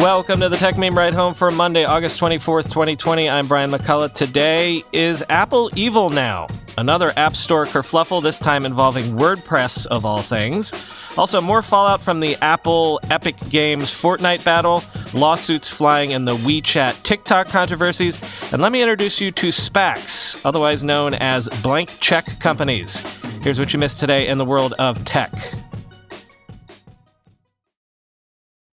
Welcome to the Tech Meme Ride Home for Monday, August 24th, 2020. I'm Brian McCullough. Today, is Apple evil now? Another App Store kerfluffle, this time involving WordPress of all things. Also, more fallout from the Apple Epic Games Fortnite battle, lawsuits flying in the WeChat TikTok controversies, and let me introduce you to SPACs, otherwise known as blank check companies. Here's what you missed today in the world of tech.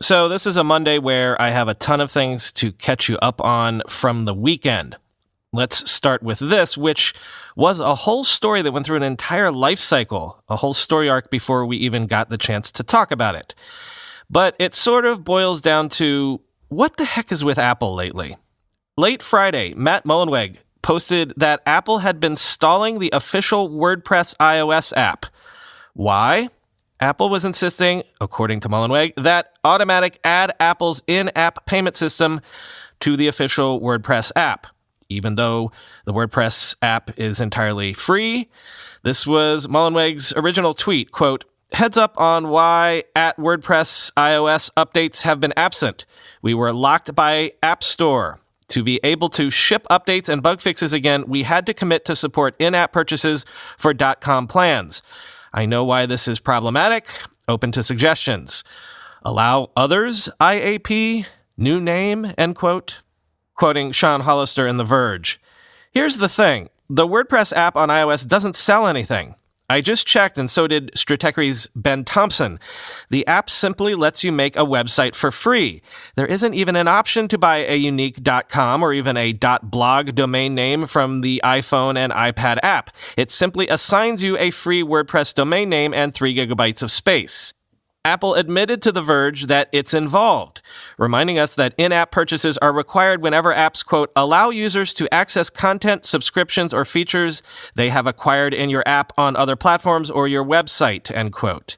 So this is a Monday where I have a ton of things to catch you up on from the weekend. Let's start with this, which was a whole story that went through an entire life cycle, a whole story arc before we even got the chance to talk about it. But it sort of boils down to, what the heck is with Apple lately? Late Friday, Matt Mullenweg posted that Apple had been stalling the official WordPress iOS app. Why? Apple was insisting, according to Mullenweg, that Automatic add Apple's in-app payment system to the official WordPress app. Even though the WordPress app is entirely free, this was Mullenweg's original tweet, quote, "Heads up on why at WordPress iOS updates have been absent. We were locked by App Store. To be able to ship updates and bug fixes again, we had to commit to support in-app purchases for .com plans. I know why this is problematic. Open to suggestions. Allow others IAP, new name," end quote. Quoting Sean Hollister in The Verge. Here's the thing. The WordPress app on iOS doesn't sell anything. I just checked, and so did Stratechery's Ben Thompson. The app simply lets you make a website for free. There isn't even an option to buy a unique .com or even a .blog domain name from the iPhone and iPad app. It simply assigns you a free WordPress domain name and 3 gigabytes of space. Apple admitted to The Verge that it's involved, reminding us that in-app purchases are required whenever apps, quote, "allow users to access content, subscriptions, or features they have acquired in your app on other platforms or your website," end quote.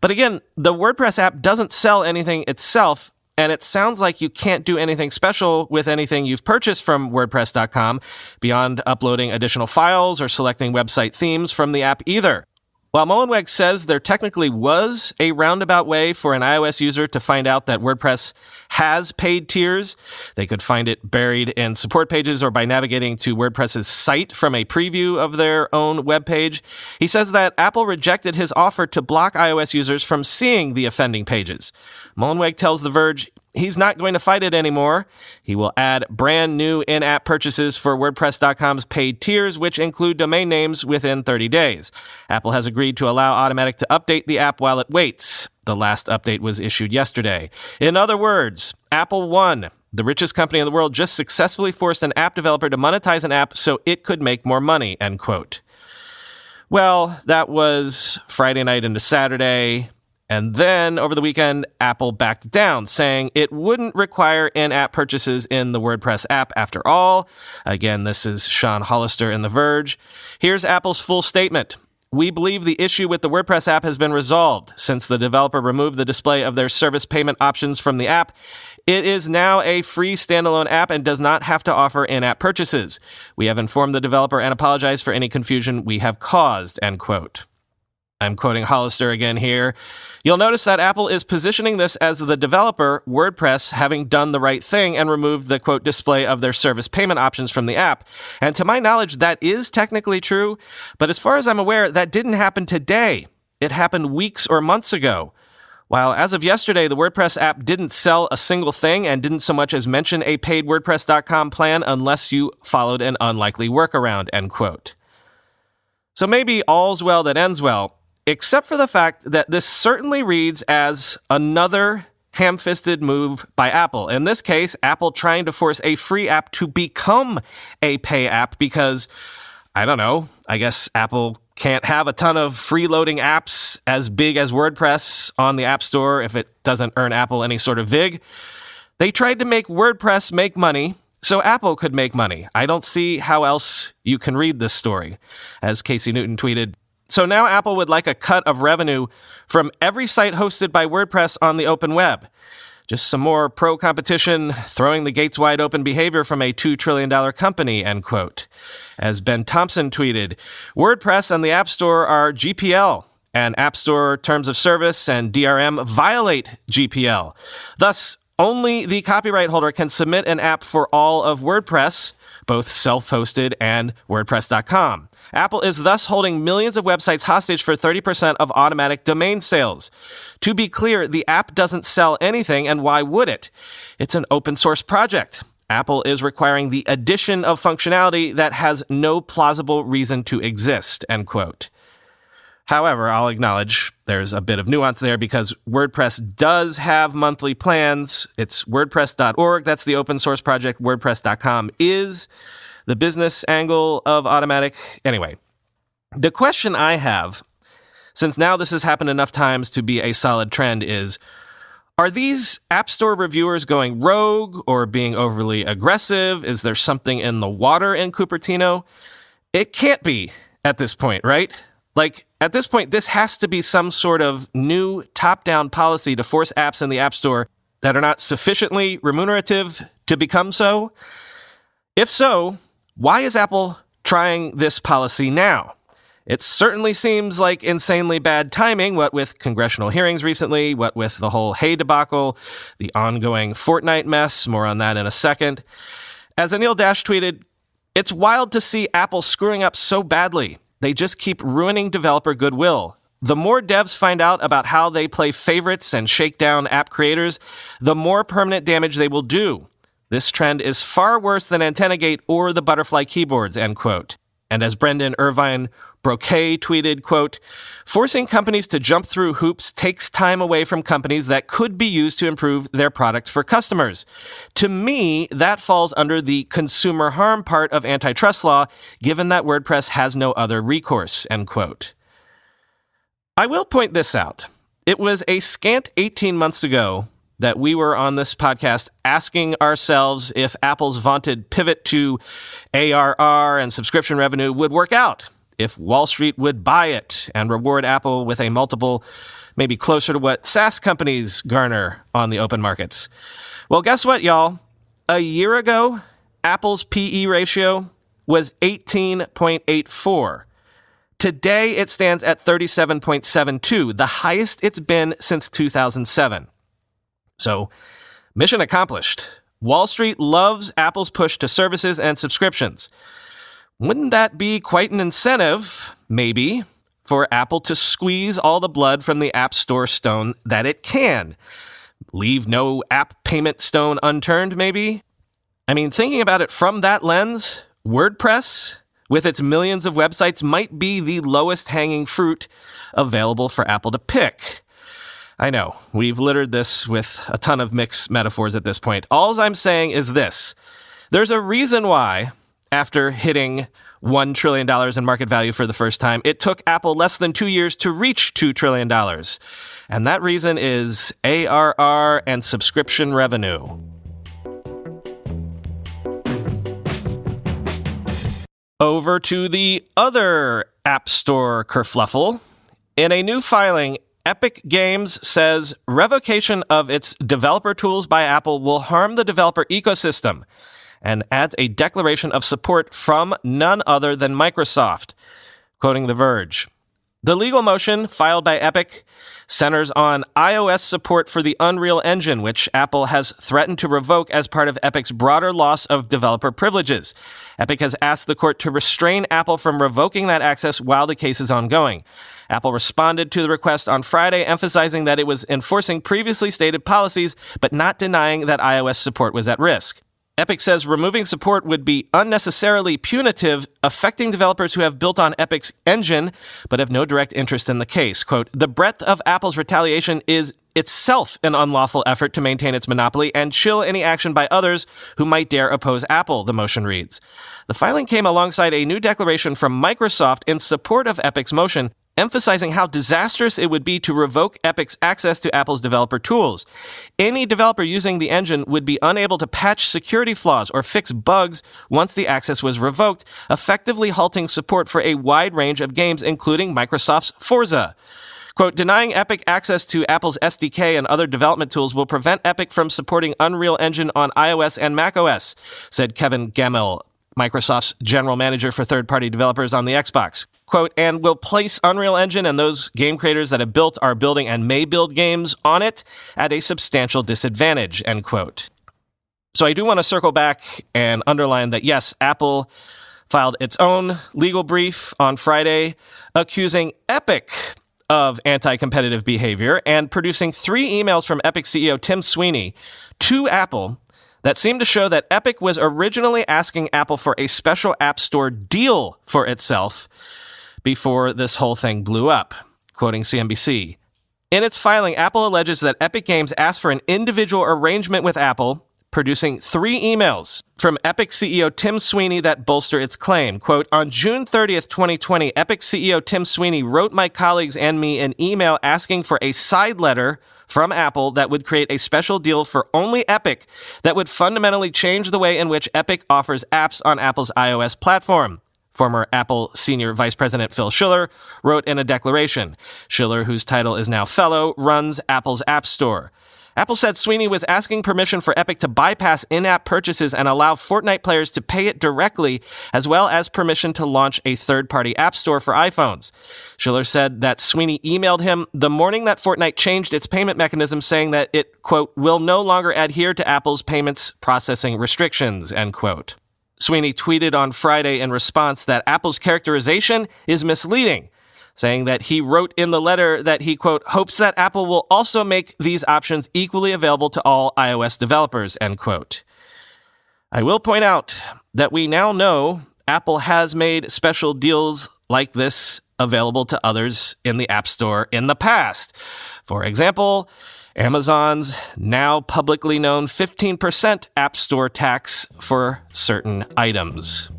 But again, the WordPress app doesn't sell anything itself, and it sounds like you can't do anything special with anything you've purchased from WordPress.com beyond uploading additional files or selecting website themes from the app either. While Mullenweg says there technically was a roundabout way for an iOS user to find out that WordPress has paid tiers, they could find it buried in support pages or by navigating to WordPress's site from a preview of their own webpage. He says that Apple rejected his offer to block iOS users from seeing the offending pages. Mullenweg tells The Verge he's not going to fight it anymore. He will add brand new in-app purchases for WordPress.com's paid tiers, which include domain names within 30 days. Apple has agreed to allow Automatic to update the app while it waits. The last update was issued yesterday. In other words, Apple won. The richest company in the world just successfully forced an app developer to monetize an app so it could make more money, end quote. Well, that was Friday night into Saturday. And then, over the weekend, Apple backed down, saying it wouldn't require in-app purchases in the WordPress app after all. Again, this is Sean Hollister in The Verge. Here's Apple's full statement. "We believe the issue with the WordPress app has been resolved. Since the developer removed the display of their service payment options from the app, it is now a free standalone app and does not have to offer in-app purchases. We have informed the developer and apologize for any confusion we have caused," end quote. I'm quoting Hollister again here. "You'll notice that Apple is positioning this as the developer, WordPress, having done the right thing and removed the, quote, display of their service payment options from the app. And to my knowledge, that is technically true. But as far as I'm aware, that didn't happen today. It happened weeks or months ago. While as of yesterday, the WordPress app didn't sell a single thing and didn't so much as mention a paid WordPress.com plan unless you followed an unlikely workaround," end quote. So maybe all's well that ends well, except for the fact that this certainly reads as another ham-fisted move by Apple. In this case, Apple trying to force a free app to become a pay app because, I don't know, I guess Apple can't have a ton of freeloading apps as big as WordPress on the App Store if it doesn't earn Apple any sort of vig. They tried to make WordPress make money so Apple could make money. I don't see how else you can read this story. As Casey Newton tweeted, "So now Apple would like a cut of revenue from every site hosted by WordPress on the open web. Just some more pro-competition, throwing the gates wide open behavior from a $2 trillion company," end quote. As Ben Thompson tweeted, "WordPress and the App Store are GPL, and App Store terms of service and DRM violate GPL. Thus, Only the copyright holder can submit an app for all of WordPress, both self-hosted and WordPress.com. Apple is thus holding millions of websites hostage for 30% of automatic domain sales. To be clear, the app doesn't sell anything, and why would it? It's an open source project. Apple is requiring the addition of functionality that has no plausible reason to exist, end quote. However, I'll acknowledge there's a bit of nuance there because WordPress does have monthly plans. It's WordPress.org. That's the open source project. WordPress.com is the business angle of Automatic. Anyway, the question I have, since now this has happened enough times to be a solid trend, is, are these App Store reviewers going rogue or being overly aggressive? Is there something in the water in Cupertino? It can't be at this point, right? Like, at this point, this has to be some sort of new top-down policy to force apps in the App Store that are not sufficiently remunerative to become so. If so, why is Apple trying this policy now? It certainly seems like insanely bad timing, what with congressional hearings recently, what with the whole Hey debacle, the ongoing Fortnite mess, more on that in a second. As Anil Dash tweeted, "It's wild to see Apple screwing up so badly. They just keep ruining developer goodwill. The more devs find out about how they play favorites and shake down app creators, the more permanent damage they will do. This trend is far worse than AntennaGate or the butterfly keyboards," end quote. And as Brendan Irvine Broquet tweeted, quote, "Forcing companies to jump through hoops takes time away from companies that could be used to improve their product for customers. To me, that falls under the consumer harm part of antitrust law, given that WordPress has no other recourse," end quote. I will point this out. It was a scant 18 months ago that we were on this podcast asking ourselves if Apple's vaunted pivot to ARR and subscription revenue would work out, if Wall Street would buy it and reward Apple with a multiple maybe closer to what SaaS companies garner on the open markets. Well, guess what, y'all? A year ago, Apple's PE ratio was 18.84. Today, it stands at 37.72, the highest it's been since 2007. So, mission accomplished. Wall Street loves Apple's push to services and subscriptions. Wouldn't that be quite an incentive, maybe, for Apple to squeeze all the blood from the App Store stone that it can? Leave no app payment stone unturned, maybe? I mean, thinking about it from that lens, WordPress, with its millions of websites, might be the lowest hanging fruit available for Apple to pick. I know, we've littered this with a ton of mixed metaphors at this point. All I'm saying is this. There's a reason why, after hitting $1 trillion in market value for the first time, it took Apple less than 2 years to reach $2 trillion. And that reason is ARR and subscription revenue. Over to the other App Store kerfluffle. In a new filing, Epic Games says revocation of its developer tools by Apple will harm the developer ecosystem, and adds a declaration of support from none other than Microsoft. Quoting The Verge, "The legal motion filed by Epic centers on iOS support for the Unreal Engine, which Apple has threatened to revoke as part of Epic's broader loss of developer privileges. Epic has asked the court to restrain Apple from revoking that access while the case is ongoing. Apple responded to the request on Friday, emphasizing that it was enforcing previously stated policies, but not denying that iOS support was at risk. Epic says removing support would be unnecessarily punitive, affecting developers who have built on Epic's engine, but have no direct interest in the case. Quote, "The breadth of Apple's retaliation is itself an unlawful effort to maintain its monopoly and chill any action by others who might dare oppose Apple," the motion reads. The filing came alongside a new declaration from Microsoft in support of Epic's motion, emphasizing how disastrous it would be to revoke Epic's access to Apple's developer tools. Any developer using the engine would be unable to patch security flaws or fix bugs once the access was revoked, effectively halting support for a wide range of games, including Microsoft's Forza. Quote, "Denying Epic access to Apple's SDK and other development tools will prevent Epic from supporting Unreal Engine on iOS and macOS," said Kevin Gamel, Microsoft's general manager for third-party developers on the Xbox. Quote, and will place Unreal Engine and those game creators that have built, are building, and may build games on it at a substantial disadvantage, end quote. So I do want to circle back and underline that, yes, Apple filed its own legal brief on Friday accusing Epic of anti-competitive behavior and producing 3 emails from Epic CEO Tim Sweeney to Apple that seemed to show that Epic was originally asking Apple for a special App Store deal for itself before this whole thing blew up, quoting CNBC. In its filing, Apple alleges that Epic Games asked for an individual arrangement with Apple, producing 3 emails from Epic CEO Tim Sweeney that bolster its claim. Quote, on June 30th, 2020, Epic CEO Tim Sweeney wrote my colleagues and me an email asking for a side letter from Apple that would create a special deal for only Epic that would fundamentally change the way in which Epic offers apps on Apple's iOS platform. Former Apple Senior Vice President Phil Schiller wrote in a declaration. Schiller, whose title is now Fellow, runs Apple's App Store. Apple said Sweeney was asking permission for Epic to bypass in-app purchases and allow Fortnite players to pay it directly, as well as permission to launch a third-party app store for iPhones. Schiller said that Sweeney emailed him the morning that Fortnite changed its payment mechanism, saying that it, quote, will no longer adhere to Apple's payments processing restrictions, end quote. Sweeney tweeted on Friday in response that Apple's characterization is misleading, saying that he wrote in the letter that he, quote, hopes that Apple will also make these options equally available to all iOS developers, end quote. I will point out that we now know Apple has made special deals like this available to others in the App Store in the past. For example, Amazon's now publicly known 15% App Store tax for certain items.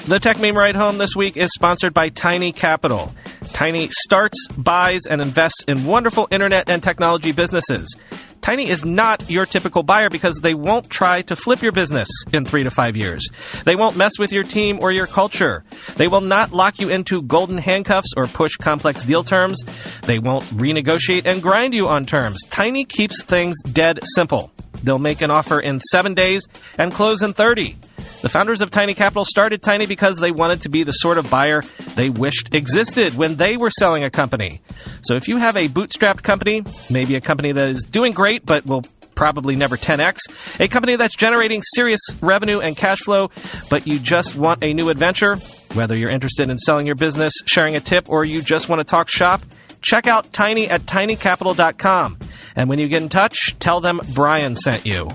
The Tech Meme Ride Home this week is sponsored by Tiny Capital. Tiny starts, buys, and invests in wonderful internet and technology businesses. Tiny is not your typical buyer because they won't try to flip your business in 3 to 5 years. They won't mess with your team or your culture. They will not lock you into golden handcuffs or push complex deal terms. They won't renegotiate and grind you on terms. Tiny keeps things dead simple. They'll make an offer in 7 days and close in 30. The founders of Tiny Capital started Tiny because they wanted to be the sort of buyer they wished existed when they were selling a company. So if you have a bootstrapped company, maybe a company that is doing great but will probably never 10x, a company that's generating serious revenue and cash flow, but you just want a new adventure, whether you're interested in selling your business, sharing a tip, or you just want to talk shop, check out Tiny at tinycapital.com. And when you get in touch, tell them Brian sent you.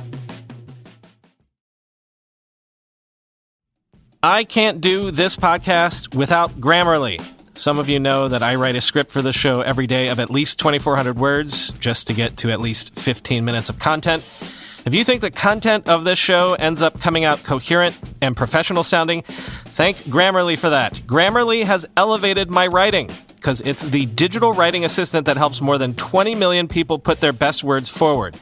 I can't do this podcast without Grammarly. Some of you know that I write a script for the show every day of at least 2,400 words just to get to at least 15 minutes of content. If you think the content of this show ends up coming out coherent and professional sounding, thank Grammarly for that. Grammarly has elevated my writing because it's the digital writing assistant that helps more than 20 million people put their best words forward.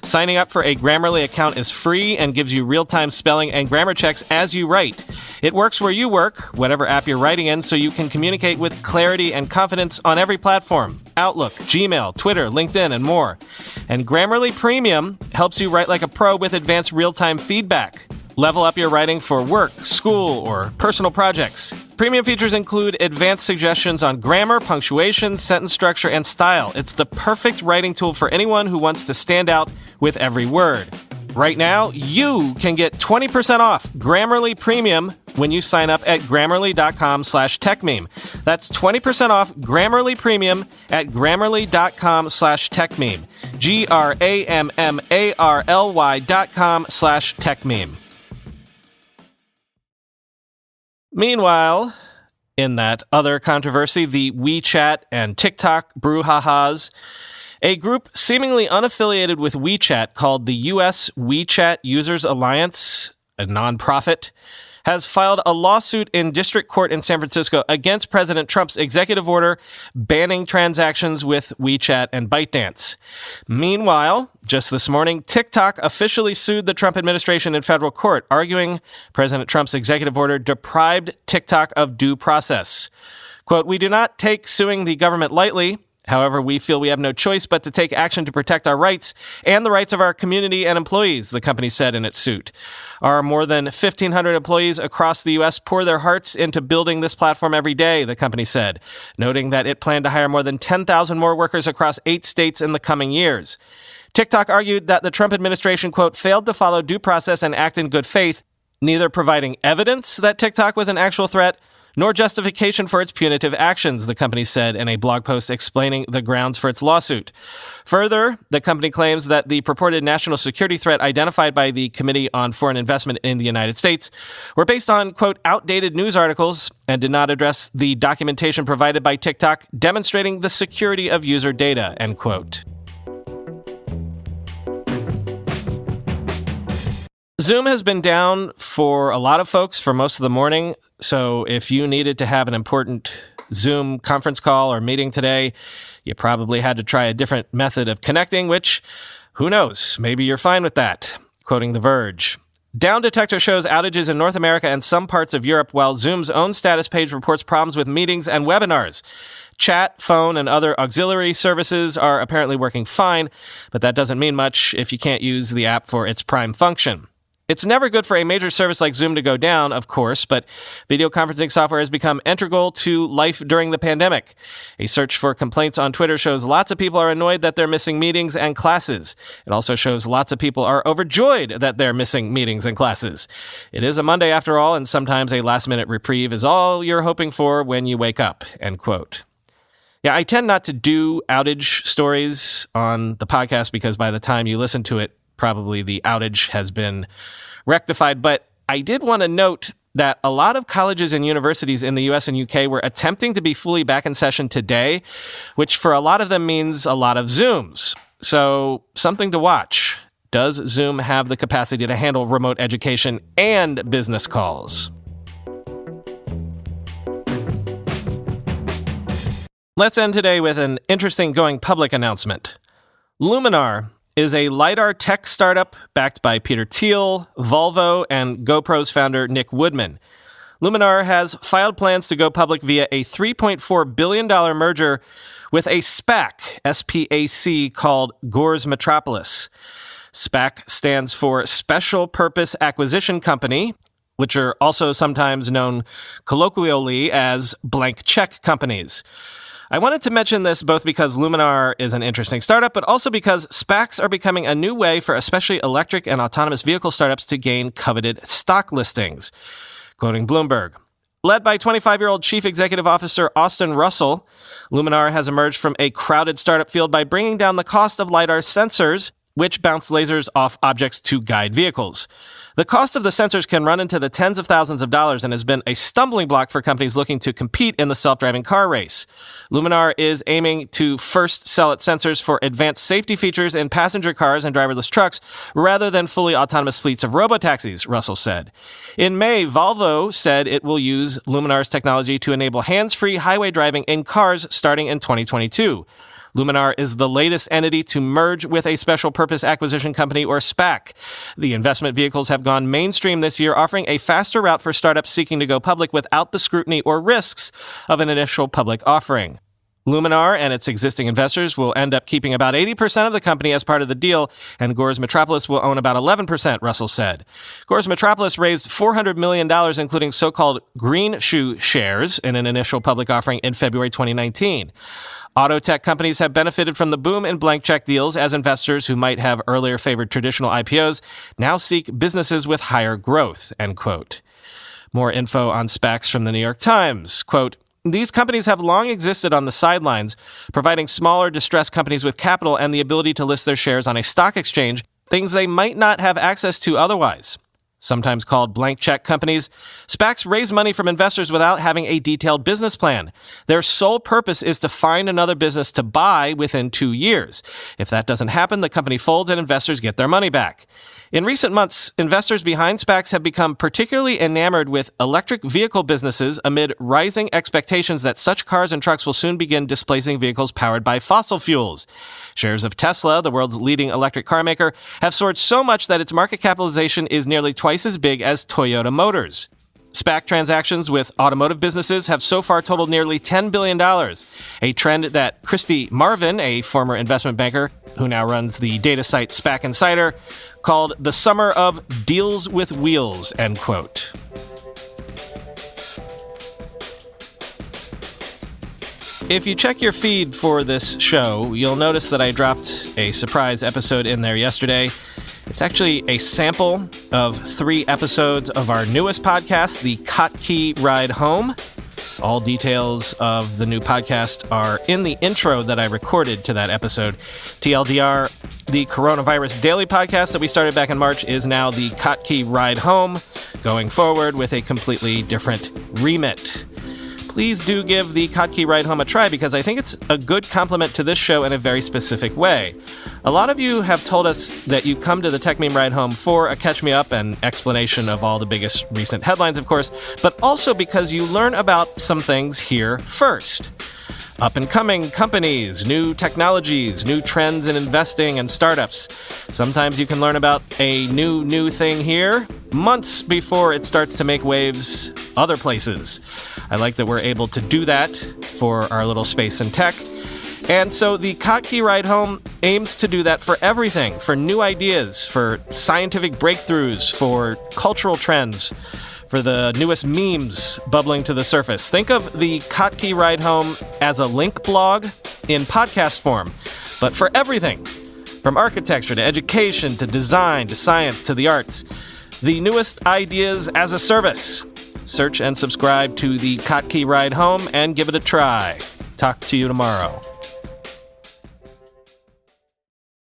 Signing up for a Grammarly account is free and gives you real-time spelling and grammar checks as you write. It works where you work, whatever app you're writing in, so you can communicate with clarity and confidence on every platform: Outlook, Gmail, Twitter, LinkedIn, and more. And Grammarly Premium helps you write like a pro with advanced real-time feedback. Level up your writing for work, school, or personal projects. Premium features include advanced suggestions on grammar, punctuation, sentence structure, and style. It's the perfect writing tool for anyone who wants to stand out with every word. Right now, you can get 20% off Grammarly Premium when you sign up at Grammarly.com/techmeme. That's 20% off Grammarly Premium at Grammarly.com/techmeme. Grammarly.com/techmeme. Meanwhile, in that other controversy, the WeChat and TikTok brouhahas, a group seemingly unaffiliated with WeChat called the U.S. WeChat Users Alliance, a nonprofit, has filed a lawsuit in district court in San Francisco against President Trump's executive order banning transactions with WeChat and ByteDance. Meanwhile, just this morning, TikTok officially sued the Trump administration in federal court, arguing President Trump's executive order deprived TikTok of due process. Quote, "We do not take suing the government lightly. However, we feel we have no choice but to take action to protect our rights and the rights of our community and employees, the company said in its suit. Our more than 1,500 employees across the U.S. pour their hearts into building this platform every day, the company said, noting that it planned to hire more than 10,000 more workers across 8 states in the coming years. TikTok argued that the Trump administration, quote, failed to follow due process and act in good faith, neither providing evidence that TikTok was an actual threat nor justification for its punitive actions, the company said in a blog post explaining the grounds for its lawsuit. Further, the company claims that the purported national security threat identified by the Committee on Foreign Investment in the United States were based on, quote, outdated news articles and did not address the documentation provided by TikTok demonstrating the security of user data, end quote. Zoom has been down for a lot of folks for most of the morning, so if you needed to have an important Zoom conference call or meeting today, you probably had to try a different method of connecting, which, who knows, maybe you're fine with that. Quoting The Verge. Down Detector shows outages in North America and some parts of Europe, while Zoom's own status page reports problems with meetings and webinars. Chat, phone, and other auxiliary services are apparently working fine, but that doesn't mean much if you can't use the app for its prime function. It's never good for a major service like Zoom to go down, of course, but video conferencing software has become integral to life during the pandemic. A search for complaints on Twitter shows lots of people are annoyed that they're missing meetings and classes. It also shows lots of people are overjoyed that they're missing meetings and classes. It is a Monday after all, and sometimes a last-minute reprieve is all you're hoping for when you wake up, end quote. Yeah, I tend not to do outage stories on the podcast because by the time you listen to it, probably the outage has been rectified, but I did want to note that a lot of colleges and universities in the US and UK were attempting to be fully back in session today, which for a lot of them means a lot of Zooms. So something to watch. Does Zoom have the capacity to handle remote education and business calls? Let's end today with an interesting going public announcement. Luminar is a LiDAR tech startup backed by Peter Thiel, Volvo, and GoPro's founder Nick Woodman. Luminar has filed plans to go public via a $3.4 billion merger with a SPAC, S-P-A-C, called Gores Metropolis. SPAC stands for Special Purpose Acquisition Company, which are also sometimes known colloquially as blank check companies. I wanted to mention this both because Luminar is an interesting startup, but also because SPACs are becoming a new way for especially electric and autonomous vehicle startups to gain coveted stock listings. Quoting Bloomberg, led by 25-year-old Chief Executive Officer Austin Russell, Luminar has emerged from a crowded startup field by bringing down the cost of LiDAR sensors, which bounce lasers off objects to guide vehicles. The cost of the sensors can run into the tens of thousands of dollars and has been a stumbling block for companies looking to compete in the self-driving car race. Luminar is aiming to first sell its sensors for advanced safety features in passenger cars and driverless trucks rather than fully autonomous fleets of robotaxis, Russell said. In May, Volvo said it will use Luminar's technology to enable hands-free highway driving in cars starting in 2022. Luminar is the latest entity to merge with a special purpose acquisition company, or SPAC. The investment vehicles have gone mainstream this year, offering a faster route for startups seeking to go public without the scrutiny or risks of an initial public offering. Luminar and its existing investors will end up keeping about 80% of the company as part of the deal, and Gores Metropolis will own about 11%, Russell said. Gores Metropolis raised $400 million, including so-called green shoe shares, in an initial public offering in February 2019. Auto tech companies have benefited from the boom in blank check deals as investors who might have earlier favored traditional IPOs now seek businesses with higher growth, end quote. More info on SPACs from the New York Times. Quote, these companies have long existed on the sidelines, providing smaller distressed companies with capital and the ability to list their shares on a stock exchange, things they might not have access to otherwise. Sometimes called blank check companies, SPACs raise money from investors without having a detailed business plan. Their sole purpose is to find another business to buy within 2 years. If that doesn't happen, the company folds and investors get their money back. In recent months, investors behind SPACs have become particularly enamored with electric vehicle businesses amid rising expectations that such cars and trucks will soon begin displacing vehicles powered by fossil fuels. Shares of Tesla, the world's leading electric car maker, have soared so much that its market capitalization is nearly twice as big as Toyota Motors. SPAC transactions with automotive businesses have so far totaled nearly $10 billion, a trend that Christy Marvin, a former investment banker who now runs the data site SPAC Insider, called the summer of deals with wheels, end quote. If you check your feed for this show, you'll notice that I dropped a surprise episode in there yesterday. It's actually a sample of 3 episodes of our newest podcast, the Kottke Ride Home. All details of the new podcast are in the intro that I recorded to that episode. TLDR, the Coronavirus Daily podcast that we started back in March is now the Kottke Ride Home, going forward with a completely different remit. Please do give the Kottke Ride Home a try because I think it's a good complement to this show in a very specific way. A lot of you have told us that you come to the Tech Meme Ride Home for a catch-me-up and explanation of all the biggest recent headlines, of course, but also because you learn about some things here first. Up-and-coming companies, new technologies, new trends in investing and startups. Sometimes you can learn about a new thing here months before it starts to make waves other places. I like that we're able to do that for our little space in tech. And so the Kottke Ride Home aims to do that for everything, for new ideas, for scientific breakthroughs, for cultural trends, for the newest memes bubbling to the surface. Think of the Kottke Ride Home as a link blog in podcast form, but for everything, from architecture to education to design to science to the arts. The newest ideas as a service. Search and subscribe to the Kottke Ride Home and give it a try. Talk to you tomorrow.